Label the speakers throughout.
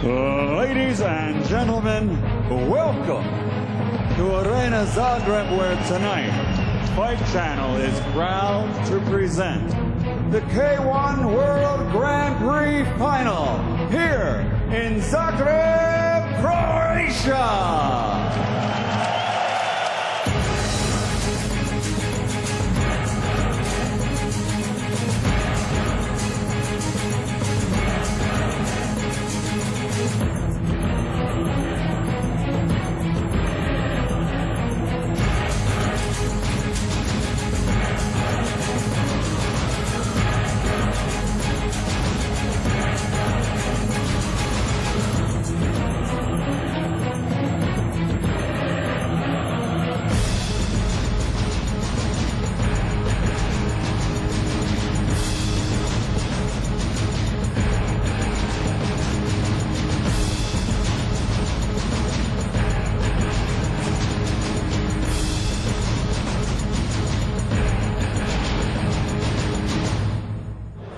Speaker 1: Ladies and gentlemen, welcome to Arena Zagreb, where tonight Fight Channel is proud to present the K1 World Grand Prix Final here in Zagreb, Croatia.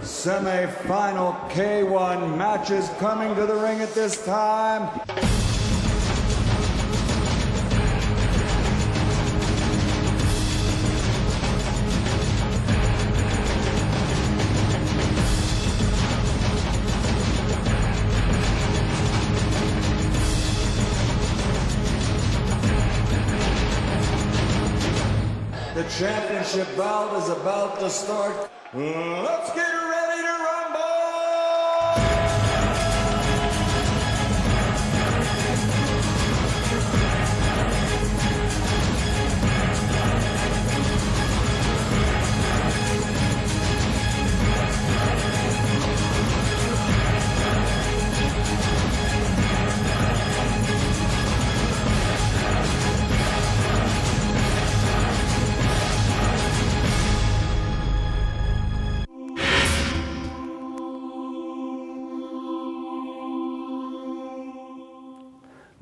Speaker 1: Semi-final K1 matches coming to the ring at this time. The championship bout is about to start. Let's get ready to rumble!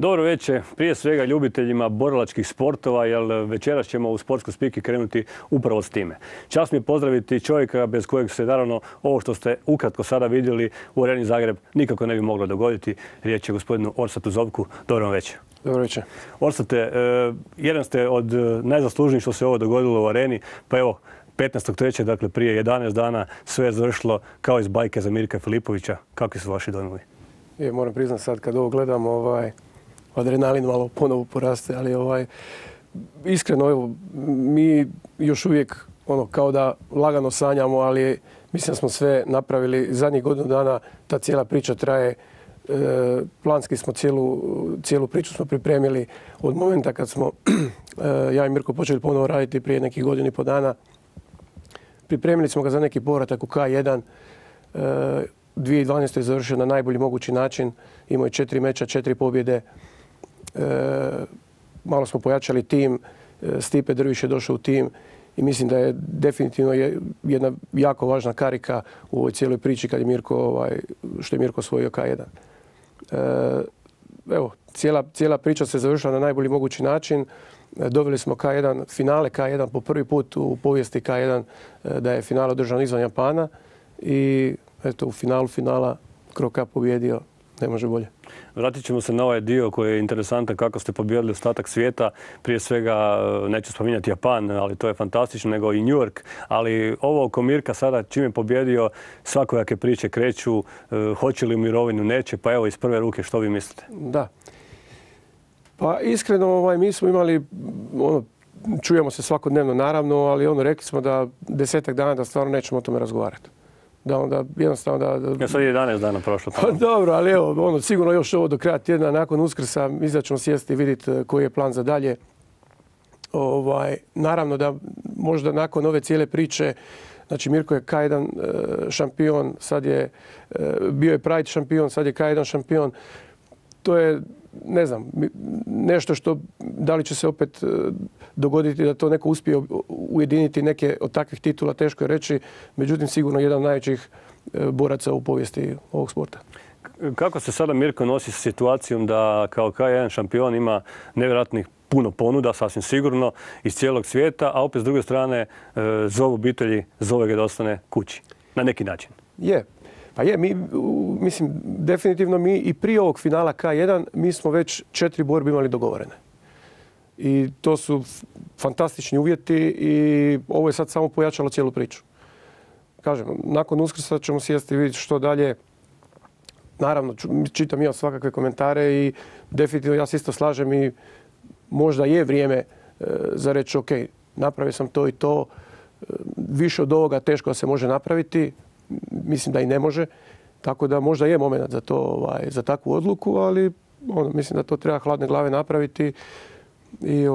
Speaker 2: Dobro večer, prije svega ljubiteljima borilačkih sportova, jer večeras ćemo u Sportsku spiki krenuti upravo s time. Čast mi je pozdraviti čovjeka bez kojeg se naravno ovo što ste ukratko sada vidjeli u Areni Zagreb nikako ne bi moglo dogoditi. Riječ je gospodinu Orsatu Zovku. Dobro večer.
Speaker 3: Dobro večer.
Speaker 2: Orsate, jedan ste od najzaslužnijih što se ovo dogodilo u areni, pa evo 15.3. dakle prije 11 dana sve je završilo kao iz bajke za Mirka Filipovića. Kakvi su vaši dojmovi?
Speaker 3: Moram priznati sad kad ovo gledam, adrenalin malo ponovo poraste, ali iskreno, evo, mi još uvijek kao da lagano sanjamo, ali mislim da smo sve napravili. Zadnjih godinu dana ta cijela priča traje. Planski smo cijelu priču smo pripremili od momenta kad smo ja i Mirko počeli ponovo raditi prije nekih godinu i pol dana. Pripremili smo ga za neki povratak u K1. 2012. je završio na najbolji mogući način. Imao je 4 meča, 4 pobjede. Malo smo pojačali tim. Stipe Drviš je došao u tim i mislim da je definitivno jedna jako važna karika u ovoj cijeloj priči kad je što je Mirko osvojio K1. Evo, cijela priča se završila na najbolji mogući način. Doveli smo K1, finale K1 po prvi put u povijesti K1 da je final održan izvan Japana i eto, u finalu finala Kroka pobjedio. Ne može bolje.
Speaker 2: Vratit ćemo se na ovaj dio koji je interesantan kako ste pobijedili ostatak svijeta. Prije svega, neću spominjati Japan, ali to je fantastično, nego i New York. Ali ovo oko Mirka sada čim je pobjedio, svakojake priče kreću, hoće li u mirovinu, neće, pa evo iz prve ruke što vi mislite?
Speaker 3: Da. Pa iskreno mi smo imali, čujemo se svakodnevno naravno, ali rekli smo da 10-ak dana da stvarno nećemo o tome razgovarati. Da onda jednostavno da...
Speaker 2: Ja sad je 11 dana prošlo.
Speaker 3: Pa dobro, ali evo, sigurno još ovo do kraja tjedna nakon Uskrsa mislim da ćemo sjesti i vidjeti koji je plan za dalje. Naravno da možda nakon ove cijele priče, znači Mirko je K1 šampion, sad je bio je Pride šampion, sad je K1 šampion. To je, ne znam, nešto što da li će se opet dogoditi da to neko uspije ujediniti neke od takvih titula, teško je reći. Međutim, sigurno jedan od najvećih boraca u povijesti ovog sporta.
Speaker 2: Kako se sada Mirko nosi s situacijom da kao K1 šampion ima nevjerojatnih puno ponuda, sasvim sigurno, iz cijelog svijeta, a opet s druge strane zovu obitelji, zove ga da ostane kući, na neki način?
Speaker 3: Pa je, mislim, definitivno mi i prije ovog finala K1 mi smo već 4 borbe imali dogovorene. I to su fantastični uvjeti i ovo je sad samo pojačalo cijelu priču. Kažem, nakon Uskrsa ćemo sjesti i vidjeti što dalje. Naravno, čitam ja svakakve komentare i definitivno ja se isto slažem i možda je vrijeme za reći ok, napravio sam to i to. Više od ovoga teško da se može napraviti. Mislim da i ne može. Tako da možda je moment za to, za takvu odluku, ali mislim da to treba hladne glave napraviti i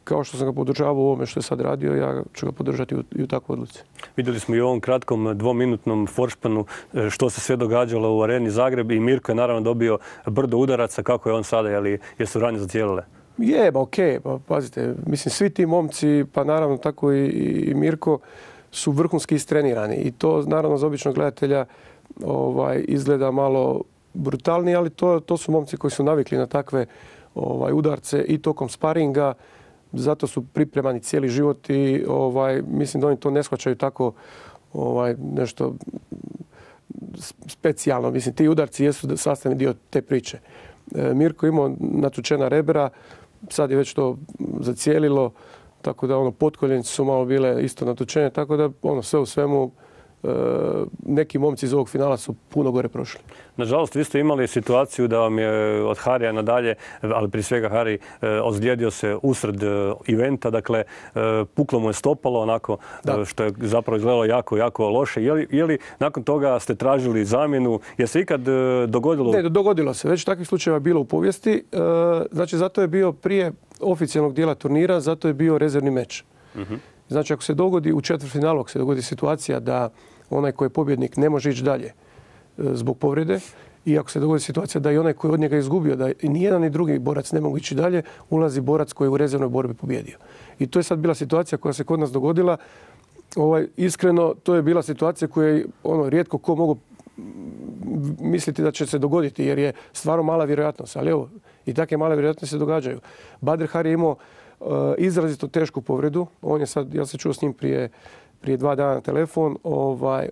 Speaker 3: kao što sam ga podržavao u ovome što je sad radio, ja ću ga podržati i u takvoj odluci.
Speaker 2: Vidjeli smo i u ovom kratkom dvominutnom foršpanu što se sve događalo u Areni Zagreb i Mirko je naravno dobio brdo udaraca. Kako je on sada? Jesu rane zacijelile?
Speaker 3: Je, okej. Pa pazite, mislim svi ti momci, pa naravno tako i Mirko, su vrhunski istrenirani i to naravno za običnog gledatelja izgleda malo brutalnije, ali to su momci koji su navikli na takve udarce i tokom sparinga, zato su pripremani cijeli život i mislim da oni to ne shvaćaju tako nešto specijalno. Mislim, ti udarci jesu sastavni dio te priče. Mirko imao natučena rebra, sad je već to zacijelilo, tako da potkoljenice su malo bile isto natučene, tako da sve u svemu neki momci iz ovog finala su puno gore prošli.
Speaker 2: Nažalost, vi ste imali situaciju da vam je od Harija nadalje, ali prije svega Hari ozlijedio se usred eventa, dakle puklo mu je stopalo onako što je zapravo izgledalo jako, jako loše. Je li nakon toga ste tražili zamjenu? Je se ikad dogodilo?
Speaker 3: Ne, dogodilo se. Već takvih slučajeva je bilo u povijesti. Znači, zato je bio prije oficijalnog dijela turnira, zato je bio rezervni meč. Znači, ako se dogodi u četvrtfinalu, ako se dogodi situacija da onaj koji je pobjednik ne može ići dalje zbog povrede i ako se dogodi situacija da i onaj koji je od njega izgubio, da ni jedan ni drugi borac ne mogu ići dalje, ulazi borac koji je u rezervnoj borbi pobjedio. I to je sad bila situacija koja se kod nas dogodila. Iskreno, to je bila situacija koja je rijetko ko mogu misliti da će se dogoditi jer je stvarno mala vjerojatnost. Ali evo, i takve male vjerojatnosti se događaju. Badr Hari je imao izrazito tešku povredu. On je sad, ja sam čuo s njim prije 2 dana na telefon,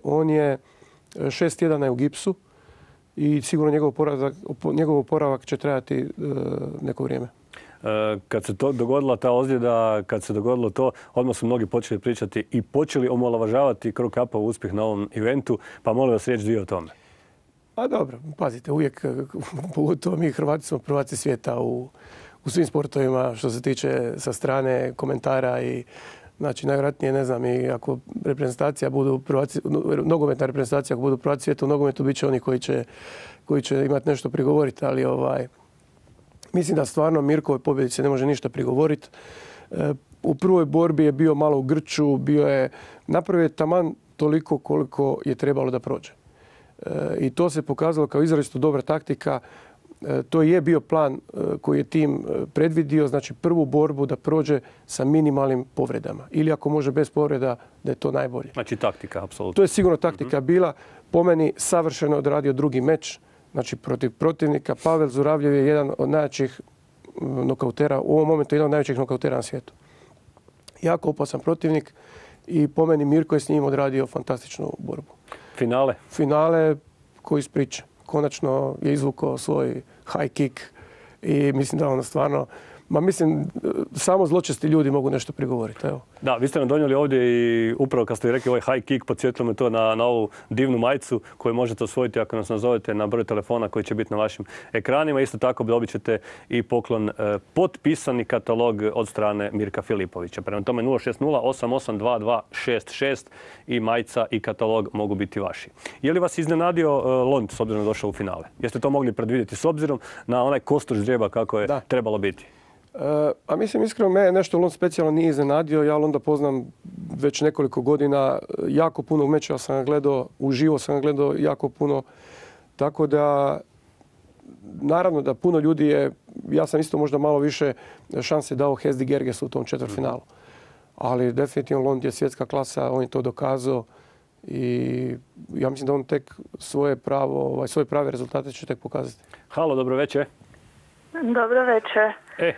Speaker 3: on je 6 tjedana u gipsu i sigurno njegov oporavak će trajati neko vrijeme.
Speaker 2: Kad se to dogodila ta ozljeda, kad se dogodilo to, odmah su mnogi počeli pričati i počeli omalovažavati Kro Kapov uspjeh na ovom eventu, pa molim vas riječ dvije o tome.
Speaker 3: Pa dobro, pazite, uvijek, pogotovo mi Hrvati smo prvaci svijeta u svim sportovima što se tiče sa strane komentara i znači najvjerojatnije, ne znam, i ako reprezentacija budu prvaci, nogometna reprezentacija ako budu prvaci svijeta u nogometu, bit će oni koji će imati nešto prigovoriti, ali mislim da stvarno Mirkovoj pobjedi se ne može ništa prigovoriti. U prvoj borbi je bio malo u grču, bio je napravio taman toliko koliko je trebalo da prođe. I to se pokazalo kao izrazito dobra taktika. To je bio plan koji je tim predvidio, znači prvu borbu da prođe sa minimalnim povredama. Ili ako može bez povreda, da je to najbolje.
Speaker 2: Znači taktika, apsolutno.
Speaker 3: To je sigurno taktika bila. Po meni savršeno odradio drugi meč. Znači protiv protivnika. Pavel Zuravljev je jedan od najjačih nokautera, u ovom momentu jedan od najvećih nokautera na svijetu. Jako opasan protivnik i po meni Mirko je s njim odradio fantastičnu borbu.
Speaker 2: Finale?
Speaker 3: Finale koji ispriča. Konačno je izvukao svoj high kick i mislim da ono stvarno, samo zločesti ljudi mogu nešto prigovoriti. Evo.
Speaker 2: Da, vi ste nam donijeli ovdje i upravo kad ste rekli ovaj high kick, podsjetilo me to na ovu divnu majicu koju možete osvojiti ako nas nazovete na broj telefona koji će biti na vašim ekranima. Isto tako dobit ćete i poklon potpisani katalog od strane Mirka Filipovića. Prema tome 060882266 i majica i katalog mogu biti vaši. Je li vas iznenadio Lond s obzirom da došao u finale? Jeste to mogli predvidjeti s obzirom na onaj kostur ždrijeba kako je trebalo biti?
Speaker 3: A mislim, iskreno, me nešto Lond specijalno nije iznenadio. Ja Londa poznam već nekoliko godina. Jako puno mečeva sam ga gledao, uživo sam ga gledao jako puno. Tako da, naravno da puno ljudi je, ja sam isto možda malo više šanse dao Hezdi Gergesu u tom četvrtfinalu. Ali definitivno Lond je svjetska klasa, on je to dokazao i ja mislim da on tek svoje prave rezultate će tek pokazati.
Speaker 2: Halo, dobro večer.
Speaker 4: Dobro večer.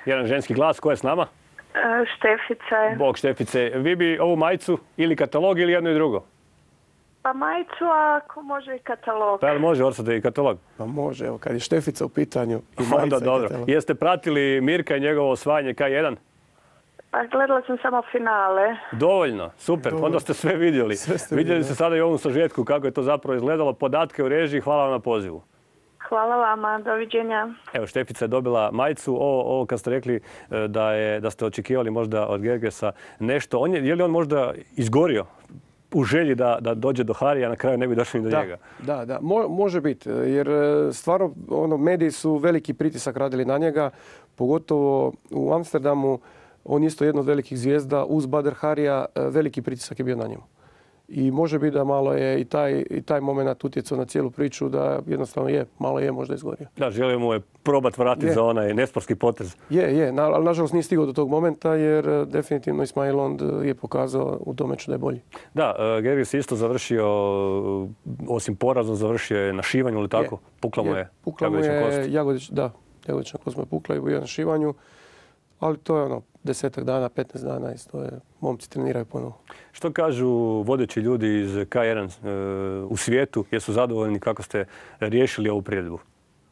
Speaker 2: Jedan ženski glas, ko je s nama?
Speaker 4: Štefica je.
Speaker 2: Bog Štefice, vi bi ovu majicu ili katalog ili jedno i drugo?
Speaker 4: Pa majicu, ako može i katalog.
Speaker 2: Pa jel može ostati i katalog?
Speaker 3: Pa može, evo, kad je Štefica u pitanju i majica.
Speaker 2: Onda dobro.
Speaker 3: Katalog.
Speaker 2: Jeste pratili Mirka i njegovo osvajanje K1?
Speaker 4: Pa gledala sam samo finale.
Speaker 2: Dovoljno, super,
Speaker 3: Dovoljno.
Speaker 2: onda ste sve vidjeli.
Speaker 3: Sve ste
Speaker 2: Vidjeli
Speaker 3: vidjeli,
Speaker 2: ste
Speaker 3: da.
Speaker 2: sada i u ovom sažetku kako je to zapravo izgledalo, podatke u režiji, hvala vam na pozivu.
Speaker 4: Hvala vama, doviđenja.
Speaker 2: Evo, Štefica je dobila majicu. Ovo kad ste rekli da ste očekivali možda od Gergesa nešto, je li on možda izgorio u želji da dođe do Harija, a na kraju ne bi došli ni do njega?
Speaker 3: Da. Može biti, jer stvarno mediji su veliki pritisak radili na njega, pogotovo u Amsterdamu. On je isto jedna od velikih zvijezda. Uz Badr Harija veliki pritisak je bio na njemu. I može biti da malo je i taj moment utjecao na cijelu priču, da jednostavno malo je možda izgorio.
Speaker 2: Da, želio mu je probat vratiti za onaj nesportski potez.
Speaker 3: Ali nažalost nije stigao do tog momenta jer definitivno Ismail Lond je pokazao u tom meču da je bolji.
Speaker 2: Da, Gerges je isto završio, osim porazom, završio je na šivanju ili tako? Pukla mu je
Speaker 3: Jagodična kost mu je pukla i bio na šivanju. Ali to je 10 dana, 15 dana i to je, momci treniraju ponovo.
Speaker 2: Što kažu vodeći ljudi iz K1 u svijetu? Jesu zadovoljni kako ste riješili ovu priredbu?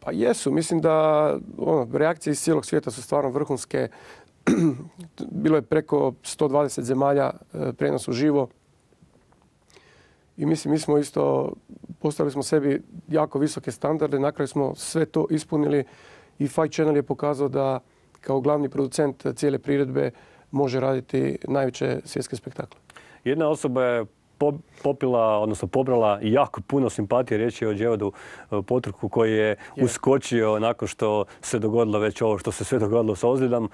Speaker 3: Pa jesu. Mislim da reakcije iz cijelog svijeta su stvarno vrhunske. Bilo je preko 120 zemalja prijenos uživo. I mislim, mi smo isto, postavili smo sebi jako visoke standarde. Na kraju smo sve to ispunili i Fight Channel je pokazao da kao glavni producent cijele priredbe može raditi najveće svjetske spektakle.
Speaker 2: Jedna osoba je popila, odnosno pobrala jako puno simpatije. Riječ je o Dževadu Potrku koji je uskočio nakon što se dogodilo već ovo što se sve dogodilo sa ozljedom.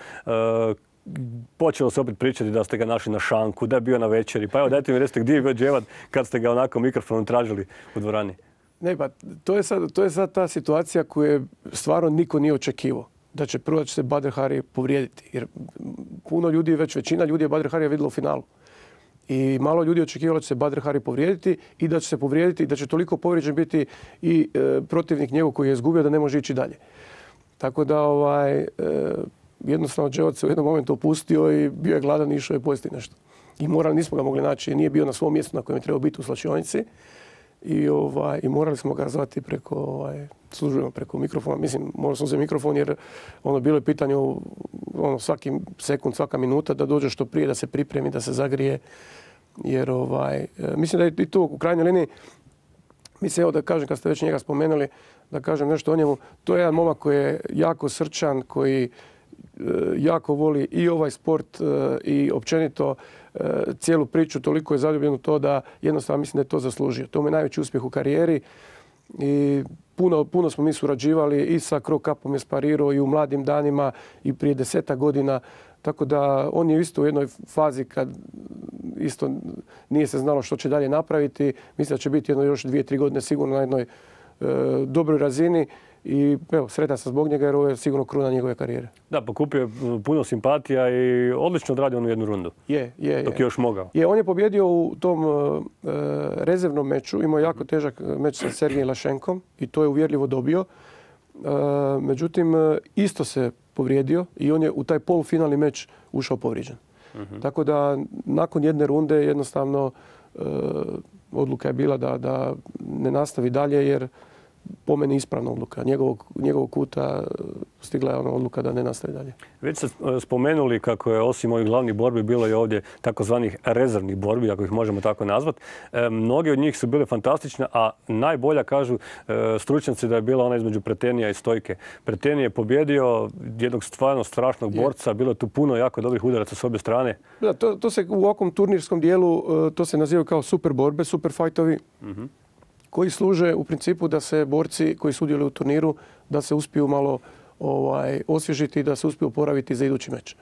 Speaker 2: Počelo se opet pričati da ste ga našli na šanku, da je bio na večeri. Pa evo, dajte mi recite gdje je bio Dževad kad ste ga onako mikrofonom tražili u dvorani.
Speaker 3: Ne, pa to je sad ta situacija koju stvarno niko nije očekivao. Da će se Badr Hari povrijediti. Jer puno ljudi, većina ljudi je Badr Harija vidjela u finalu. I malo ljudi očekivalo da će se Badr Hari povrijediti i da će se povrijediti i da će toliko povrijeđen biti i protivnik njegov koji je izgubio da ne može ići dalje. Tako da jednostavno Dževad se u jednom momentu opustio i bio je gladan i išao je pojesti nešto. I nismo ga mogli naći, nije bio na svom mjestu na kojem je trebao biti u slačionici. I morali smo ga zvati službeno preko mikrofona. Mislim, morali smo uzeti mikrofon jer bilo je pitanje svaki sekund, svaka minuta da dođe što prije, da se pripremi, da se zagrije. Jer mislim da je i to u krajnjoj liniji, mislim evo da kažem kad ste već njega spomenuli, da kažem nešto o njemu. To je jedan momak koji je jako srčan, koji jako voli i ovaj sport i općenito cijelu priču, toliko je zaljubljen u to da jednostavno mislim da je to zaslužio. To mu je najveći uspjeh u karijeri i puno smo mi surađivali i sa Crow Cupom je sparirao i u mladim danima i prije 10 godina. Tako da on je isto u jednoj fazi kad isto nije se znalo što će dalje napraviti. Mislim da će biti još 2-3 godine sigurno na jednoj dobroj razini. I evo, sretan sam zbog njega jer ovo je sigurno kruna njegove karijere.
Speaker 2: Da, pokupio je puno simpatija i odlično odradio onu jednu rundu. Dok je još mogao.
Speaker 3: On je pobjedio u tom rezervnom meču. Imao je jako težak meč sa Sergejem Lašenkom i to je uvjerljivo dobio. Međutim, isto se povrijedio i on je u taj polufinalni meč ušao povrijeđen. Tako da nakon jedne runde jednostavno odluka je bila da ne nastavi dalje jer po meni ispravna odluka. Njegovog kuta stigla je ona odluka da ne nastavi dalje.
Speaker 2: Već ste spomenuli kako je osim ovih glavnih borbi bilo i ovdje takozvanih rezervnih borbi, ako ih možemo tako nazvati. Mnogi od njih su bile fantastične, a najbolja kažu stručnjaci da je bila ona između Pretenija i Stojke. Pretenije je pobjedio jednog stvarno strašnog borca, bilo je tu puno jako dobrih udaraca s obje strane.
Speaker 3: Da, to se u ovakvom turnirskom dijelu to se naziva kao super borbe, super fajtovi. koji služe u principu da se borci koji sudjeluju u turniru da se uspiju malo osvježiti i da se uspije oporaviti za idući meč.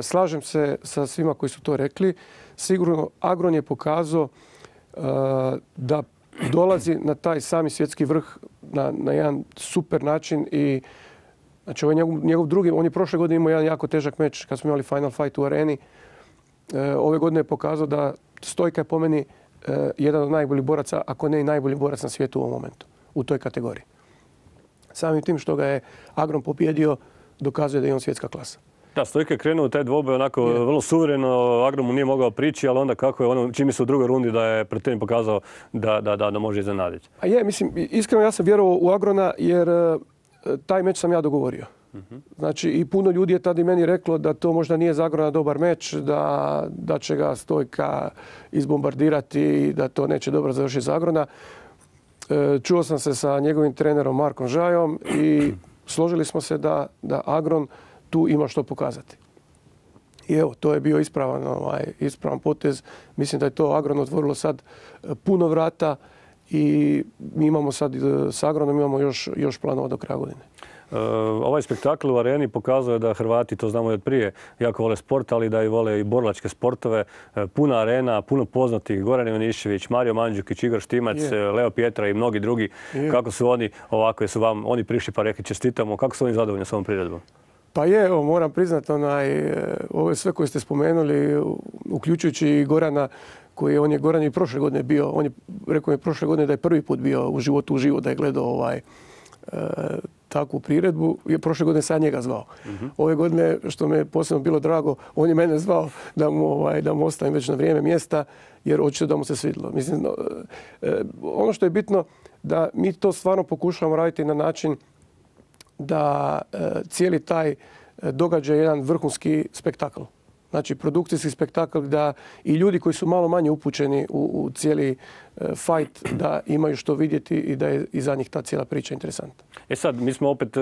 Speaker 3: Slažem se sa svima koji su to rekli. Sigurno Agron je pokazao da dolazi na taj sami svjetski vrh na jedan super način i znači ovo je njegov drugi, on je prošle godine imao jedan jako težak meč kad smo imali Final Fight u areni. Ove godine je pokazao da Stojka je po meni jedan od najboljih boraca, ako ne i najbolji borac na svijetu u ovom momentu, u toj kategoriji. Samim tim što ga je Agron pobjedio, dokazuje da je on svjetska klasa.
Speaker 2: Da, Stojka je krenuo u taj dvoboj onako vrlo suvereno, Agron mu nije mogao prići, ali onda kako je ono, čim je se u drugoj rundi da je pred tim pokazao da može iznenaditi.
Speaker 3: A je, mislim, iskreno ja sam vjerovao u Agrona jer taj meč sam ja dogovorio. Znači i puno ljudi je tada i meni reklo da to možda nije za Agrona dobar meč, da će ga Stojka izbombardirati i da to neće dobro završiti za Agrona. Čuo sam se sa njegovim trenerom Markom Žajom i složili smo se da Agron tu ima što pokazati. I evo, to je bio ispravan potez. Mislim da je to Agron otvorilo sad puno vrata i mi imamo sad s Agronom imamo još planova do kraja godine.
Speaker 2: Ovaj spektakl u areni pokazuje da Hrvati, to znamo i od prije, jako vole sport, ali da i vole i borilačke sportove. Puna arena, puno poznatih, Goran Ivanišević, Mario Mandžukić, Igor Štimac, Leo Pietra i mnogi drugi. Kako su oni ovako, jesu vam oni prišli pa rekli čestitamo, kako su oni zadovoljni s ovom priredbom?
Speaker 3: Pa je, moram priznati, ovo je sve koje ste spomenuli, uključujući i Gorana, Goran je prošle godine bio, rekao je prošle godine da je prvi put bio u životu uživo, da je gledao takvu priredbu. Prošle godine sam njega zvao. Ove godine, što me je posebno bilo drago, on je mene zvao da mu ostavim već na vrijeme mjesta, jer očito da mu se svidjelo. Mislim, ono što je bitno da mi to stvarno pokušavamo raditi na način da cijeli taj događaj je jedan vrhunski spektakl. Znači produkcijski spektakl da i ljudi koji su malo manje upućeni u cijeli fight da imaju što vidjeti i da je i za njih ta cijela priča interesantna.
Speaker 2: Sad, mi smo opet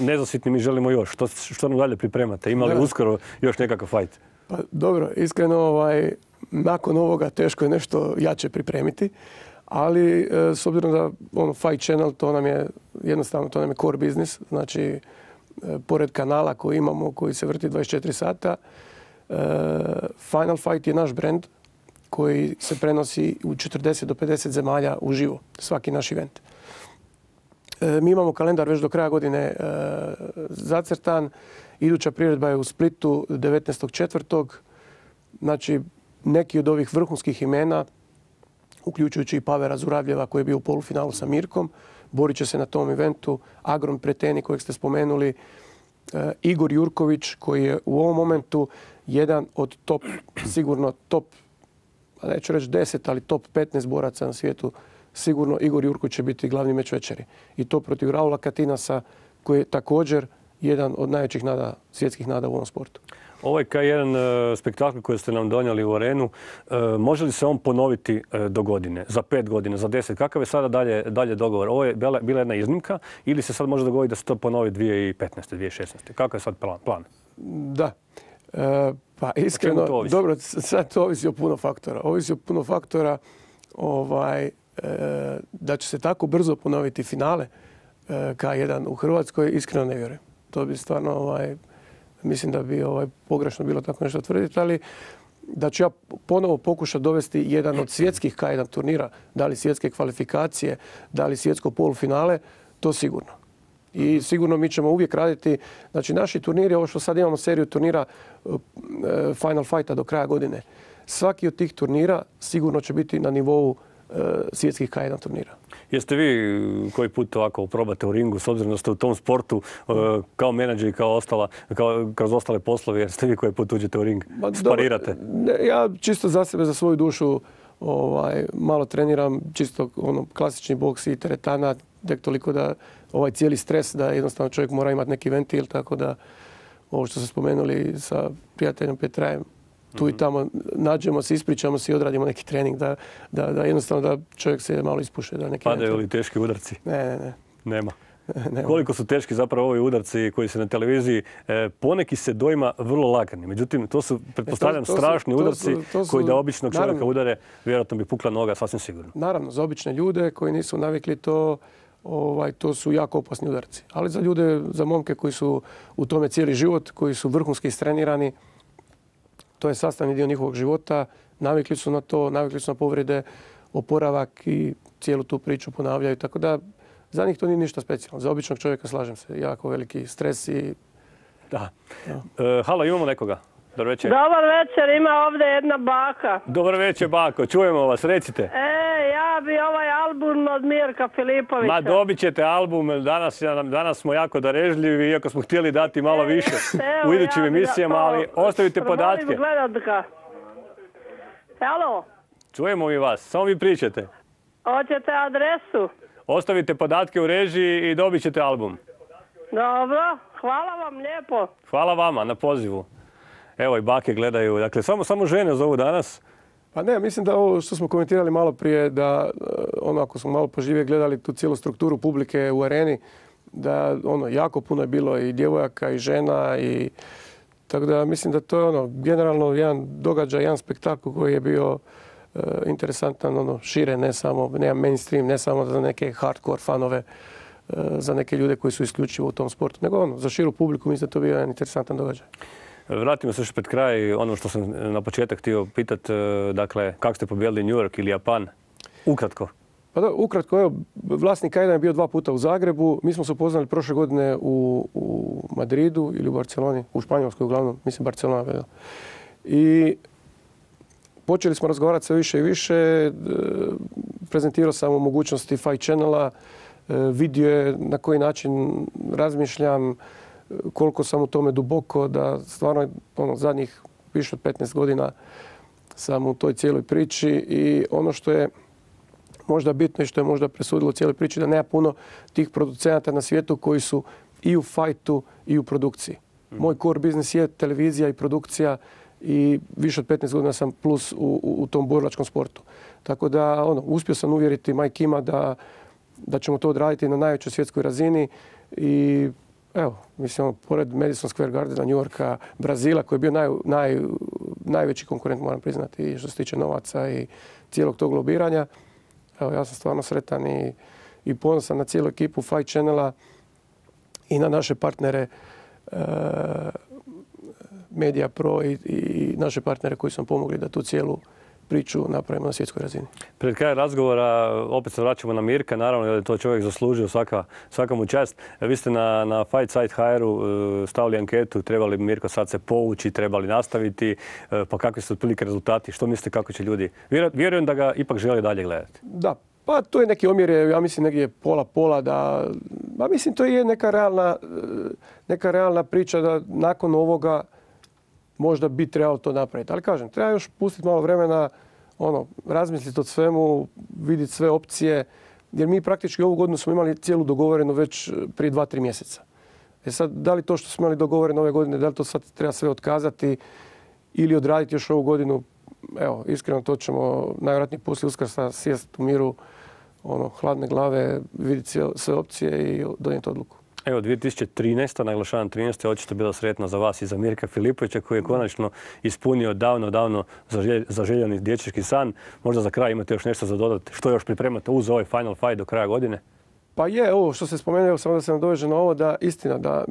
Speaker 2: nezasitni, mi želimo još. Što nam dalje pripremate? Ima li uskoro još nekakav fight?
Speaker 3: Pa dobro, iskreno nakon ovoga teško je nešto jače pripremiti. Ali s obzirom da Fight Channel, to nam je core business, znači pored kanala koji imamo, koji se vrti 24 sata, Final Fight je naš brand koji se prenosi u 40 do 50 zemalja uživo, svaki naš event. Mi imamo kalendar već do kraja godine zacrtan, iduća priredba je u Splitu 19.4. Znači neki od ovih vrhunskih imena, uključujući i Pavera Zuravljeva koji je bio u polufinalu sa Mirkom. Borit će se na tom eventu. Agron Preteni kojeg ste spomenuli. Igor Jurković koji je u ovom momentu jedan od sigurno top, neću reći 10, ali top 15 boraca na svijetu. Sigurno Igor Jurković će biti glavni meč večeri. I to protiv Raula Katinasa koji je također jedan od najvećih svjetskih nada u ovom sportu.
Speaker 2: Ovaj K1 spektakl koji ste nam donijeli u arenu, može li se on ponoviti do godine, za 5 godina, za 10? Kakav je sada dalje dogovor? Ovo je bila jedna iznimka ili se sad može dogoditi da se to ponovi 2015. 2016. Kakav je sad plan?
Speaker 3: Da. Pa iskreno, dobro, sad to ovisi o puno faktora. Ovisi o puno faktora da će se tako brzo ponoviti finale K1 u Hrvatskoj, iskreno ne vjerujem. To bi stvarno mislim da bi pogrešno bilo tako nešto tvrditi, ali da ću ja ponovo pokušati dovesti jedan od svjetskih K1 turnira, da li svjetske kvalifikacije, da li svjetsko polufinale, to sigurno. I sigurno mi ćemo uvijek raditi, znači naši turniri, ovo što sad imamo seriju turnira Final Fighta do kraja godine, svaki od tih turnira sigurno će biti na nivou svjetskih K1 turnira.
Speaker 2: Jeste vi koji put ovako probate u ringu, s obzirom da ste u tom sportu kao menadžer i kroz ostale poslove, jer ste vi koji put uđete u ring, sparirate?
Speaker 3: Ja čisto za sebe, za svoju dušu malo treniram, čisto klasični boks i teretana, tek toliko da cijeli stres, da jednostavno čovjek mora imati neki ventil, tako da ovo što ste spomenuli sa prijateljom Petrajem, tu i tamo nađemo se, ispričamo se i odradimo neki trening da jednostavno da čovjek se malo ispuše.
Speaker 2: Padaju li teški udarci?
Speaker 3: Ne.
Speaker 2: Nema. Koliko su teški zapravo ovi udarci koji se na televiziji poneki se dojma vrlo lagani. Međutim, to su, pretpostavljam, strašni udarci koji da običnog čovjeka udare, vjerojatno bi pukla noga, sasvim sigurno.
Speaker 3: Naravno, za obične ljude koji nisu navikli to, to su jako opasni udarci. Ali za ljude, za momke koji su u tome cijeli život, koji su vrhunski istrenirani, to je sastavni dio njihovog života. Navikli su na to, navikli su na povrede, oporavak i cijelu tu priču ponavljaju. Tako da za njih to nije ništa specijalno. Za običnog čovjeka, slažem se, jako veliki stres i...
Speaker 2: Da. Halo, imamo nekoga? Dobar večer.
Speaker 5: Dobar večer, ima ovdje jedna baka.
Speaker 2: Dobar večer, bako. Čujemo vas, recite.
Speaker 5: Ja bi ovaj album od Mirka Filipovića.
Speaker 2: Ma dobit ćete album. Danas smo jako darežljivi, iako smo htjeli dati malo više u idućim emisijama, ali ostavite podatke.
Speaker 5: Molim gledat ga. Halo?
Speaker 2: Čujemo mi vas, samo vi pričate.
Speaker 5: Hoćete adresu?
Speaker 2: Ostavite podatke u režiji i dobit ćete album.
Speaker 5: Dobro, hvala vam lijepo.
Speaker 2: Hvala vama na pozivu. Evo i bake gledaju. Dakle, samo žene zovu danas.
Speaker 3: Pa ne, mislim da ovo što smo komentirali malo prije, da ako smo malo poživije gledali tu cijelu strukturu publike u areni, da jako puno je bilo i djevojaka i žena i tako da mislim da to je generalno jedan događaj, jedan spektakl koji je bio interesantan, šire, ne mainstream, ne samo za neke hardcore fanove, za neke ljude koji su isključivo u tom sportu, nego za širu publiku mislim da to bio jedan interesantan događaj.
Speaker 2: Vratimo se još pred kraj, ono što sam na početak htio pitati, dakle, kako ste pobijedili New York ili Japan? Ukratko.
Speaker 3: Pa da, ukratko, evo, vlasnik Kajdan je bio 2 puta u Zagrebu, mi smo se upoznali prošle godine u Madridu ili u Barceloni, u Španjolskoj uglavnom, mislim Barcelona. I počeli smo razgovarati sve više i više, prezentirao sam u mogućnosti Fight Channela, vidio je na koji način razmišljam, koliko sam u tome duboko, da stvarno zadnjih više od 15 godina sam u toj cijeloj priči i ono što je možda bitno i što je možda presudilo u cijeloj priči, da nema puno tih producenata na svijetu koji su i u fajtu i u produkciji. Moj core biznis je televizija i produkcija i više od 15 godina sam plus u tom borilačkom sportu. Tako da uspio sam uvjeriti Mike Kima da ćemo to odraditi na najvećoj svjetskoj razini i evo, mislim, pored Madison Square Gardena, New Yorka, Brazila, koji je bio najveći konkurent, moram priznati, i što se tiče novaca i cijelog tog lobiranja. Evo, ja sam stvarno sretan i ponosan na cijelu ekipu Fight Channela i na naše partnere Media Pro i naše partnere koji su nam pomogli da tu cijelu priču napravimo na svjetskoj razini.
Speaker 2: Pred kraj razgovora opet se vraćamo na Mirka, naravno jer je to čovjek zaslužio, svaka mu čast. Vi ste na Fight Site HR-u stavili anketu, trebali Mirko sad se povući, trebali nastaviti, pa kakvi su otprilike rezultati, što mislite kako će ljudi? Vjerujem da ga ipak žele dalje gledati.
Speaker 3: Da, pa to je neki omjer, ja mislim negdje pola, mislim to je neka realna priča da nakon ovoga možda bi trebalo to napraviti. Ali kažem, treba još pustiti malo vremena, razmisliti o svemu, vidjeti sve opcije, jer mi praktički ovu godinu smo imali cijelu dogovorenu već prije 2-3 mjeseca. Sad, da li to što smo imali dogovoreno ove godine, da li to sad treba sve otkazati ili odraditi još ovu godinu, evo, iskreno to ćemo najvjerojatnije poslije Uskrsa sjesti u miru, hladne glave, vidjeti sve opcije i donijeti odluku.
Speaker 2: Evo, 2013. naglašavam 13. je očito bila sretna za vas i za Mirka Filipovića koji je konačno ispunio davno zaželjeni dječački san. Možda za kraj imate još nešto za dodati. Što još pripremate uz ovaj Final Fight do kraja godine?
Speaker 3: Pa je, ovo što se spomenuo, samo da se nadoveže na ovo, da istina da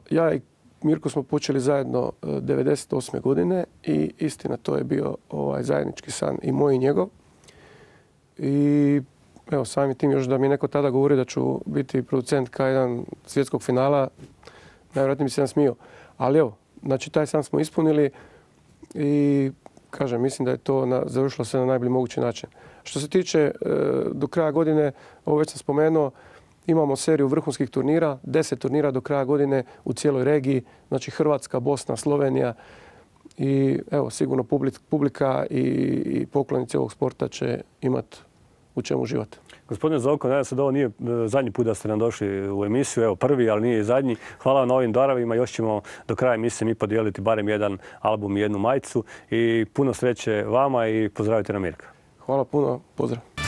Speaker 3: ja i Mirko smo počeli zajedno 98. godine i istina to je bio zajednički san i moj i njegov. I evo, samim tim još da mi neko tada govori da ću biti producent K1 svjetskog finala, najvjerojatnije bi se nasmio. Ali evo, znači taj san smo ispunili i kažem, mislim da je to završilo se na najbolji mogući način. Što se tiče do kraja godine, ovo već sam spomenuo, imamo seriju vrhunskih turnira, 10 turnira do kraja godine u cijeloj regiji, znači Hrvatska, Bosna, Slovenija i evo, sigurno publika i poklonici ovog sporta će imati u čemu uživati.
Speaker 2: Gospodine Zovko, nadam se da ovo nije zadnji put da ste nam došli u emisiju. Evo, prvi, ali nije i zadnji. Hvala vam na ovim darovima. Još ćemo do kraja emisije mi podijeliti barem jedan album i jednu majicu. I puno sreće vama i pozdravite na Mirka.
Speaker 3: Hvala puno. Pozdrav.